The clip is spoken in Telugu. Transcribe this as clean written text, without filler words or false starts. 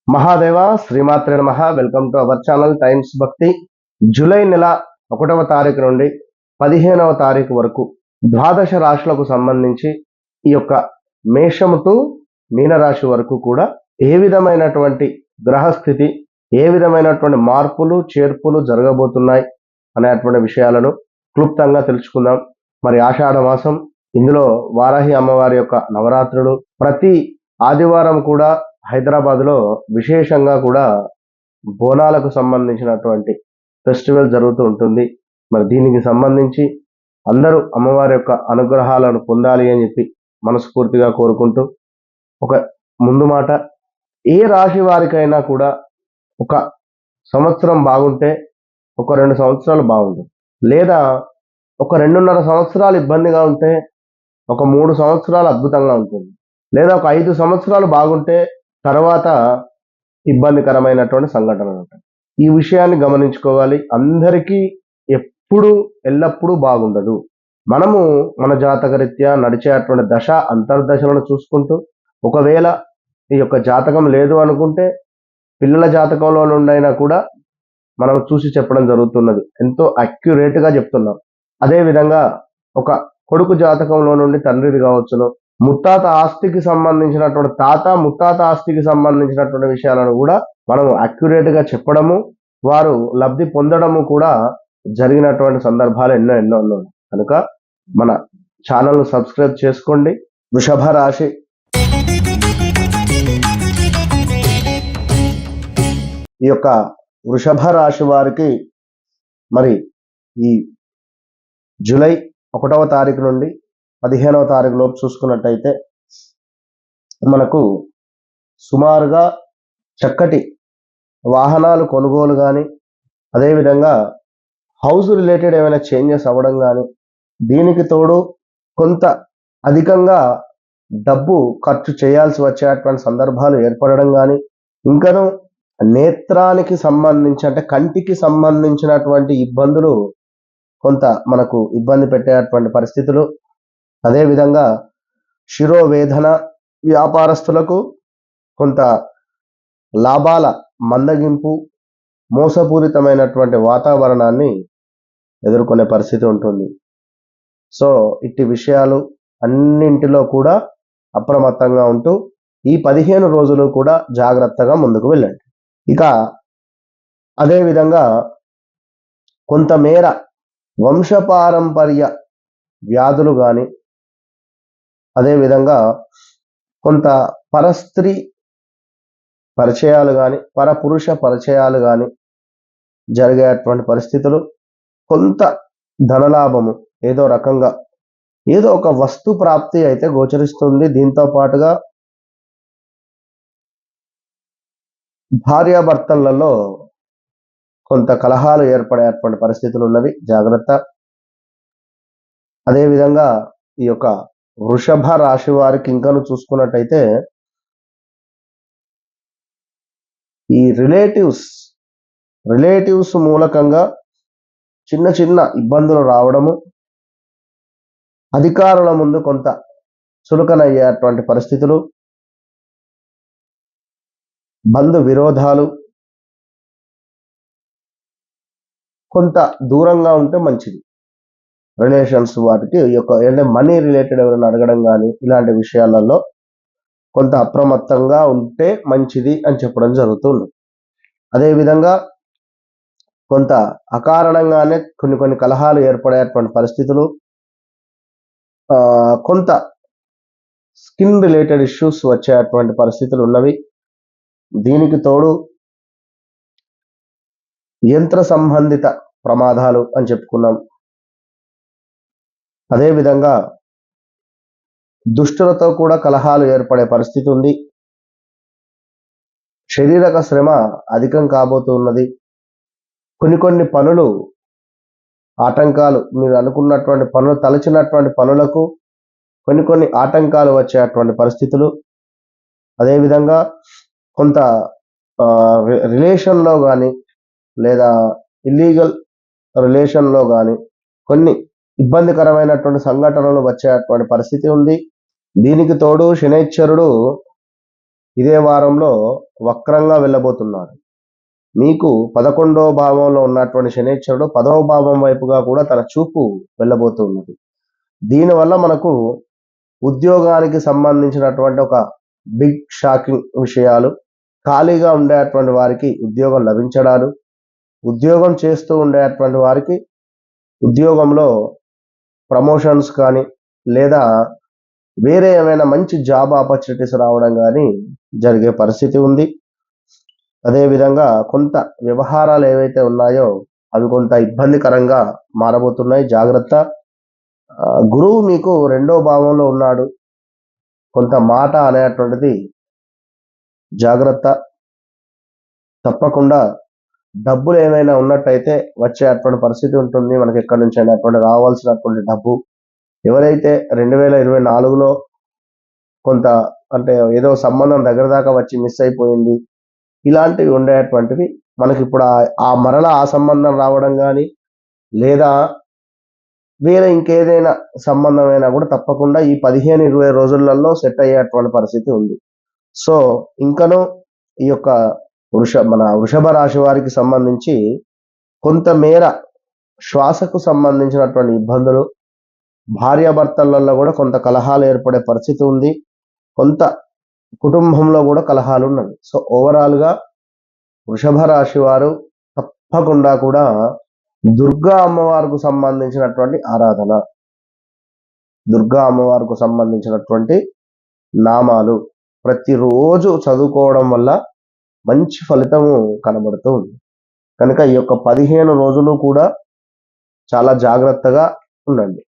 మహాదేవ శ్రీమాత్రే నమః. Welcome to our channel times భక్తి. జూలై నెల 1వ తారీఖు నుండి 15వ తారీఖు వరకు ద్వాదశ రాశులకు సంబంధించి ఈ యొక్క మేషము టు మీనరాశి వరకు కూడా ఏ విధమైనటువంటి గ్రహస్థితి, ఏ విధమైనటువంటి మార్పులు చేర్పులు జరగబోతున్నాయి అనేటువంటి విషయాలను క్లుప్తంగా తెలుసుకుందాం. మరి ఆషాఢ మాసం, ఇందులో వారాహి అమ్మవారి యొక్క నవరాత్రులు, ప్రతి ఆదివారం కూడా హైదరాబాద్లో విశేషంగా కూడా బోనాలకు సంబంధించినటువంటి ఫెస్టివల్ జరుగుతూ ఉంటుంది. మరి దీనికి సంబంధించి అందరూ అమ్మవారి యొక్క అనుగ్రహాలను పొందాలి అని చెప్పి మనస్ఫూర్తిగా కోరుకుంటూ, ఒక ముందు మాట, ఏ రాశి వారికైనా కూడా ఒక సంవత్సరం బాగుంటే ఒక 2 సంవత్సరాలు బాగుంటుంది, లేదా ఒక 2.5 సంవత్సరాలు ఇబ్బందిగా ఉంటే ఒక 3 సంవత్సరాలు అద్భుతంగా ఉంటుంది, లేదా ఒక 5 సంవత్సరాలు బాగుంటే తర్వాత ఇబ్బందికరమైనటువంటి సంఘటనలు ఉంటాయి. ఈ విషయాన్ని గమనించుకోవాలి. అందరికీ ఎప్పుడు ఎల్లప్పుడూ బాగుండదు. మనము మన జాతకరీత్యా నడిచేటువంటి దశ అంతర్దశలను చూసుకుంటూ, ఒకవేళ ఈ యొక్క జాతకం లేదు అనుకుంటే పిల్లల జాతకంలో నుండైనా కూడా మనం చూసి చెప్పడం జరుగుతున్నది. ఎంతో అక్యురేట్గా చెప్తున్నాం. అదేవిధంగా ఒక కొడుకు జాతకంలో నుండి తండ్రిది కావచ్చును, ముత్తాత ఆస్తికి సంబంధించినటువంటి ముత్తాత ఆస్తికి సంబంధించినటువంటి విషయాలను కూడా మనం అక్యురేట్గా చెప్పడము, వారు లబ్ధి పొందడము కూడా జరిగినటువంటి సందర్భాలు ఎన్నో ఎన్నో ఉన్నాయి. కనుక మన ఛానల్ను సబ్స్క్రైబ్ చేసుకోండి. వృషభ రాశి, ఈ యొక్క వృషభ రాశి వారికి మరి ఈ జూలై 1వ తారీఖు నుండి 15వ తారీఖు లోపు చూసుకున్నట్టయితే మనకు సుమారుగా చక్కటి వాహనాలు కొనుగోలు కానీ, అదేవిధంగా హౌస్ రిలేటెడ్ ఏమైనా చేంజెస్ అవ్వడం కానీ, దీనికి తోడు కొంత అధికంగా డబ్బు ఖర్చు చేయాల్సి వచ్చేటువంటి సందర్భాలు ఏర్పడడం కానీ, ఇంకనూ నేత్రానికి సంబంధించి అంటే కంటికి సంబంధించినటువంటి ఇబ్బందులు కొంత మనకు ఇబ్బంది పెట్టేటువంటి పరిస్థితులు, అదేవిధంగా శిరోవేదన, వ్యాపారస్తులకు కొంత లాభాల మందగింపు, మోసపూరితమైనటువంటి వాతావరణాన్ని ఎదుర్కొనే పరిస్థితి ఉంటుంది. సో ఇట్టి విషయాలు అన్నింటిలో కూడా అప్రమత్తంగా ఉంటూ ఈ 15 రోజులు కూడా జాగ్రత్తగా ముందుకు వెళ్ళండి. ఇక అదేవిధంగా కొంతమేర వంశపారంపర్య వ్యాధులు కానీ, అదేవిధంగా కొంత పరస్త్రీ పరిచయాలు కానీ, పరపురుష పరిచయాలు కానీ జరిగేటువంటి పరిస్థితులు, కొంత ధనలాభము, ఏదో రకంగా ఏదో ఒక వస్తు ప్రాప్తి అయితే గోచరిస్తుంది. దీంతో పాటుగా భార్యాభర్తలలో కొంత కలహాలు ఏర్పడేటువంటి పరిస్థితులు ఉన్నవి, జాగ్రత్త. అదేవిధంగా ఈ యొక్క వృషభ రాశి వారికి ఇంకను చూసుకున్నట్టయితే ఈ రిలేటివ్స్ మూలకంగా చిన్న చిన్న ఇబ్బందులు రావడము, అధికారుల ముందు కొంత చులకనయ్యేటువంటి పరిస్థితులు, బంధు విరోధాలు, కొంత దూరంగా ఉంటే మంచిది. రిలేషన్స్ వాటికి మనీ రిలేటెడ్ ఎవరైనా అడగడం కానీ ఇలాంటి విషయాలలో కొంత అప్రమత్తంగా ఉంటే మంచిది అని చెప్పడం జరుగుతుంది. అదేవిధంగా కొంత అకారణంగానే కొన్ని కలహాలు ఏర్పడేటువంటి పరిస్థితులు, కొంత స్కిన్ రిలేటెడ్ ఇష్యూస్ వచ్చేటువంటి పరిస్థితులు ఉన్నవి. దీనికి తోడు యంత్ర సంబంధిత ప్రమాదాలు అని చెప్పుకున్నాం. అదేవిధంగా దుష్టులతో కూడా కలహాలు ఏర్పడే పరిస్థితి ఉంది. శారీరక శ్రమ అధికం కాబోతున్నది. కొన్ని పనులు ఆటంకాలు, మీరు అనుకున్నటువంటి పనులు, తలచినటువంటి పనులకు కొన్ని ఆటంకాలు వచ్చేటువంటి పరిస్థితులు. అదేవిధంగా కొంత రిలేషన్లో కానీ, లేదా ఇల్లీగల్ రిలేషన్లో కానీ కొన్ని ఇబ్బందికరమైనటువంటి సంఘటనలు వచ్చేటువంటి పరిస్థితి ఉంది. దీనికి తోడు శనైశ్వరుడు ఇదే వారంలో వక్రంగా వెళ్ళబోతున్నాడు. మీకు 11వ భావంలో ఉన్నటువంటి శనీశ్వరుడు 10వ భావం వైపుగా కూడా తన చూపు వెళ్ళబోతున్నది. దీనివల్ల మనకు ఉద్యోగానికి సంబంధించినటువంటి ఒక బిగ్ షాకింగ్ విషయాలు, ఖాళీగా ఉండేటువంటి వారికి ఉద్యోగం లభించడాలు, ఉద్యోగం చేస్తూ ఉండేటువంటి వారికి ఉద్యోగంలో ప్రమోషన్స్ కానీ లేదా వేరే ఏమైనా మంచి జాబ్ ఆపర్చునిటీస్ రావడం కానీ జరిగే పరిస్థితి ఉంది. అదేవిధంగా కొంత వ్యవహారాలు ఏవైతే ఉన్నాయో అవి కొంత ఇబ్బందికరంగా మారబోతున్నాయి. జాగ్రత్త. గురువు మీకు 2వ భావంలో ఉన్నాడు. కొంత మాట అనేటువంటిది జాగ్రత్త. తప్పకుండా డబ్బులు ఏమైనా ఉన్నట్టయితే వచ్చేటువంటి పరిస్థితి ఉంటుంది. మనకి ఎక్కడి నుంచి అయినటువంటి రావాల్సినటువంటి డబ్బు ఎవరైతే 2024లో కొంత అంటే ఏదో సంబంధం దగ్గర దాకా వచ్చి మిస్ అయిపోయింది, ఇలాంటివి ఉండేటువంటివి మనకి ఇప్పుడు ఆ మరలా ఆ సంబంధం రావడం కానీ లేదా వేరే ఇంకేదైనా సంబంధమైనా కూడా తప్పకుండా ఈ 15-20 రోజులలో సెట్ అయ్యేటువంటి పరిస్థితి ఉంది. సో ఇంకనూ ఈ యొక్క మన వృషభ రాశి వారికి సంబంధించి కొంతమేర శ్వాసకు సంబంధించినటువంటి ఇబ్బందులు, భార్యాభర్తలలో కూడా కొంత కలహాలు ఏర్పడే పరిస్థితి ఉంది. కొంత కుటుంబంలో కూడా కలహాలు ఉన్నాయి. సో ఓవరాల్గా వృషభ రాశి వారు తప్పకుండా కూడా దుర్గా అమ్మవారికి సంబంధించినటువంటి ఆరాధన, దుర్గా అమ్మవారికి సంబంధించినటువంటి నామాలు ప్రతిరోజు చదువుకోవడం వల్ల మంచి ఫలితము కనబడుతూ ఉంది. కనుక ఈ యొక్క 15 రోజులు కూడా చాలా జాగ్రత్తగా ఉండండి.